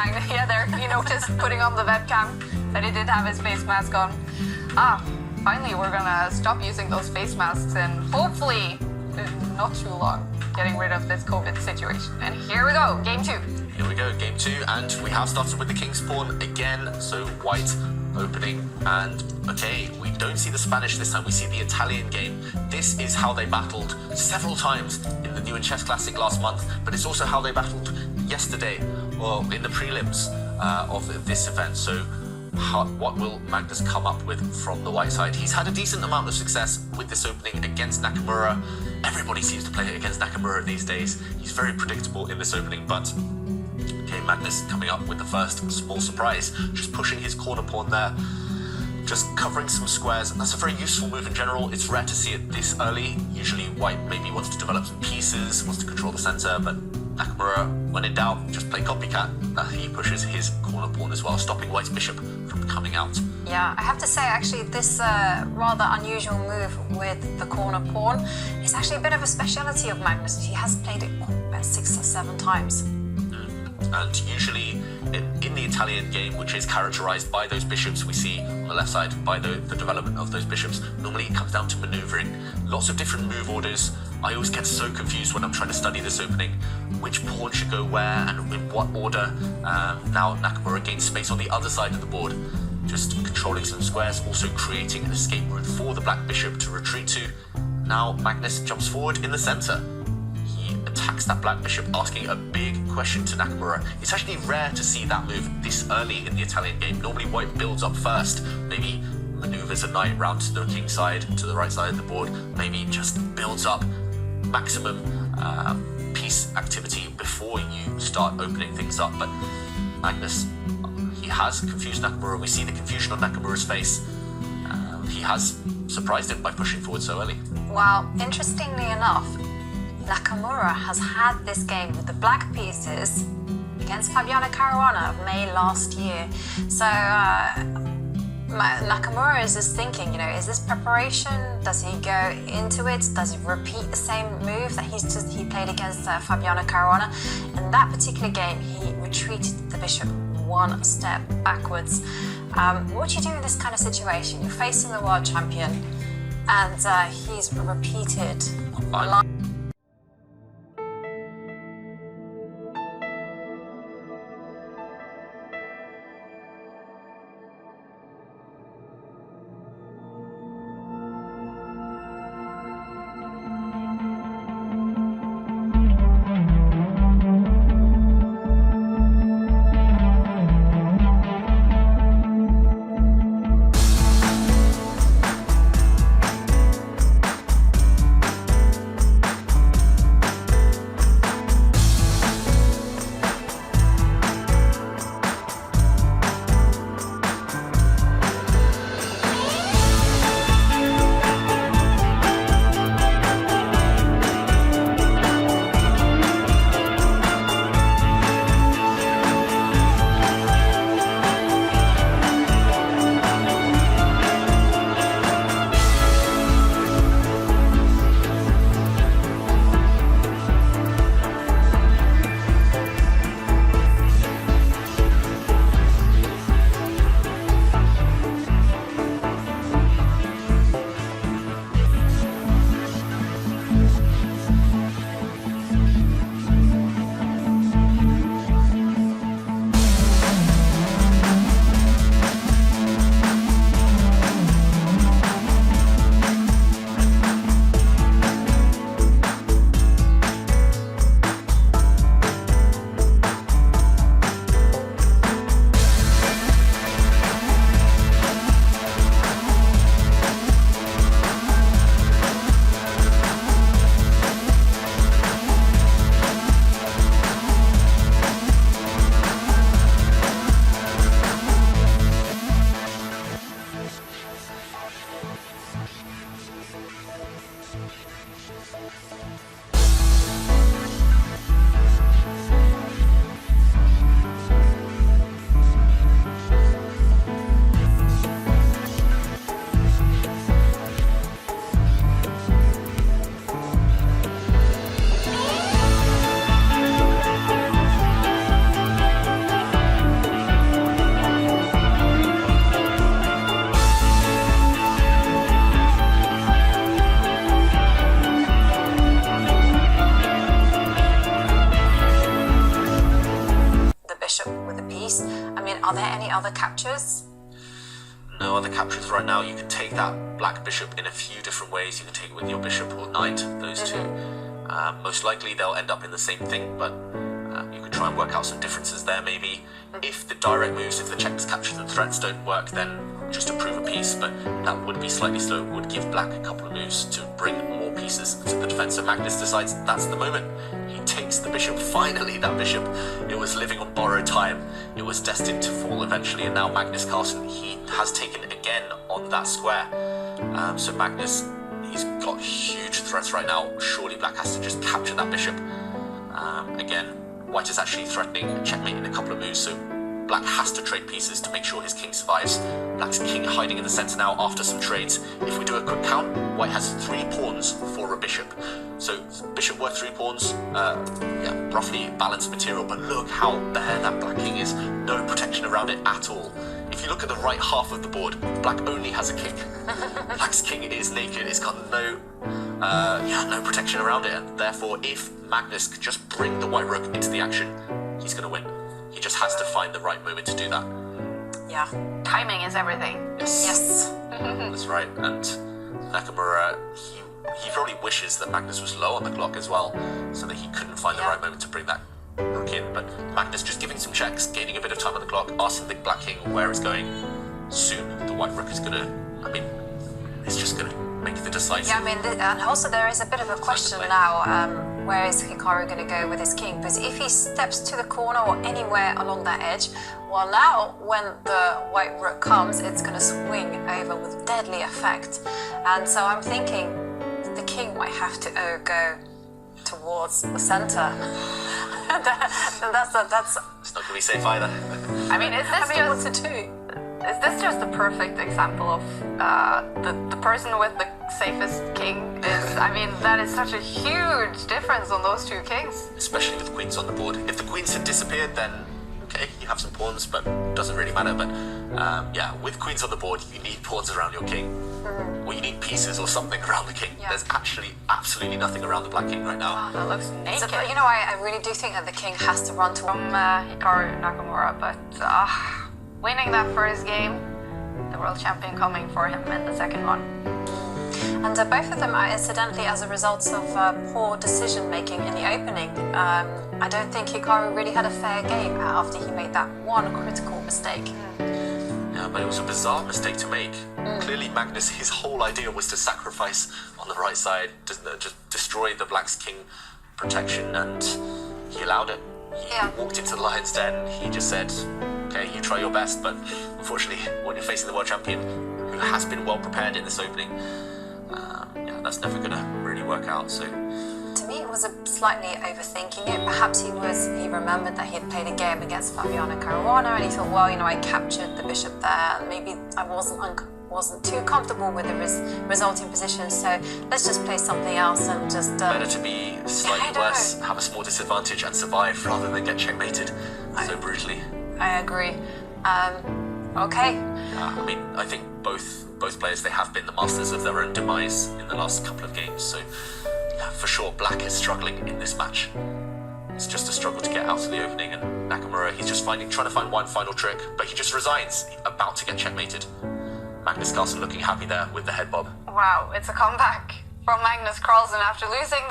Magnus, yeah, there, you noticed putting on the webcam that he did have his face mask on. Finally we're gonna stop using those face masks and hopefully, not too long, getting rid of this COVID situation. And here we go, game 2. Here we go, game 2, and we have started with the king's pawn again, so white opening, and okay, we don't see the Spanish this time, we see the Italian game. This is how they battled several times in the New in Chess Classic last month, but it's also how they battled yesterday, or in the prelims of this event. So what will Magnus come up with from the white side? He's had a decent amount of success with this opening against Nakamura. Everybody seems to play against Nakamura these days. He's very predictable in this opening, but okay, Magnus coming up with the first small surprise, just pushing his corner pawn there, just covering some squares. That's a very useful move in general. It's rare to see it this early. Usually white maybe wants to develop some pieces, wants to control the center, but Nakamura, when in doubt, just play copycat. He pushes his corner pawn as well, stopping white's bishop from coming out. Yeah, I have to say actually this rather unusual move with the corner pawn is actually a bit of a speciality of Magnus. He has played it about 6 or 7 times. And usually in the Italian game, which is characterized by those bishops we see on the left side, by the development of those bishops, normally it comes down to maneuvering. Lots of different move orders. I always get so confused when I'm trying to study this opening, which pawn should go where and in what order. Now Nakamura gains space on the other side of the board, just controlling some squares, also creating an escape route for the black bishop to retreat to. Now Magnus jumps forward in the center. Attacks that black bishop, asking a big question to Nakamura. It's actually rare to see that move this early in the Italian game. Normally white builds up first, maybe maneuvers a knight round to the king side, to the right side of the board, maybe just builds up maximum piece activity before you start opening things up. But Magnus, he has confused Nakamura. We see the confusion on Nakamura's face. He has surprised him by pushing forward so early. Well, interestingly enough, Nakamura has had this game with the black pieces against Fabiano Caruana of May last year. So Nakamura is just thinking, is this preparation? Does he go into it? Does he repeat the same move that he played against Fabiano Caruana? In that particular game, he retreated the bishop 1 step backwards. What do you do in this kind of situation? You're facing the world champion, and he's repeated. Are there any other captures? No other captures right now. You can take that black bishop in a few different ways. You can take it with your bishop or knight, those two. Most likely they'll end up in the same thing, but you could try and work out some differences there maybe. If the direct moves, if the checks, captures and threats don't work, then just to prove a piece, but that would be slightly slow, would give black a couple of moves to bring more pieces to the defense. So Magnus decides that's the moment. He takes the bishop, finally that bishop. It was living on borrowed time. It was destined to fall eventually, and now Magnus Carlsen, he has taken again on that square. So Magnus, he's got huge threats right now. Surely black has to just capture that bishop. Again, white is actually threatening checkmate in a couple of moves, so black has to trade pieces to make sure his king survives. Black's king hiding in the center now after some trades. If we do a quick count, white has 3 pawns for a bishop. So bishop worth 3 pawns, roughly balanced material, but look how bare that black king is. No protection around it at all. If you look at the right half of the board, black only has a king. Black's king is naked, it's got no protection around it, and therefore if Magnus could just bring the white rook into the action, he's going to win. He just has to find the right moment to do that. Yeah. Timing is everything. Yes. That's right. And Nakamura, he probably wishes that Magnus was low on the clock as well, so that he couldn't find the right moment to bring that rook in. But Magnus just giving some checks, gaining a bit of time on the clock, asking the black king where it's going. Soon the white rook is going to, it's just going to make the decisive. Yeah, and also there is a bit of a question now. Where is Hikaru going to go with his king? Because if he steps to the corner or anywhere along that edge, well now when the white rook comes, it's going to swing over with deadly effect. And so I'm thinking the king might have to go towards the center. That's It's not going to be safe either. what to do? Is this just the perfect example of the person with the safest king is, that is such a huge difference on those 2 kings. Especially with queens on the board. If the queens had disappeared, then okay, you have some pawns, but it doesn't really matter. But with queens on the board, you need pawns around your king. Or you need pieces or something around the king. There's actually absolutely nothing around the black king right now. Oh, that looks naked. So, I really do think that the king has to run to Hikaru Nakamura, but winning that first game, the world champion coming for him in the second one. And both of them are incidentally as a result of poor decision making in the opening. I don't think Hikaru really had a fair game after he made that one critical mistake. Yeah, but it was a bizarre mistake to make. Clearly Magnus, his whole idea was to sacrifice on the right side, just destroy the black's king protection, and he allowed it. He walked into the lion's den, he just said, okay, you try your best, but unfortunately when you're facing the world champion, who has been well prepared in this opening, that's never going to really work out. So to me, it was slightly overthinking it. Perhaps he remembered that he had played a game against Fabiano Caruana, and he thought, well, I captured the bishop there, and maybe I wasn't too comfortable with the resulting position, so let's just play something else and just... better to be slightly worse, have a small disadvantage and survive rather than get checkmated so brutally. I agree. Okay. I think both players, they have been the masters of their own demise in the last couple of games, so for sure black is struggling in this match. It's just a struggle to get out of the opening, and Nakamura, he's just trying to find one final trick, but he just resigns, about to get checkmated. Magnus Carlsen looking happy there with the head bob. Wow, it's a comeback from Magnus Carlsen after losing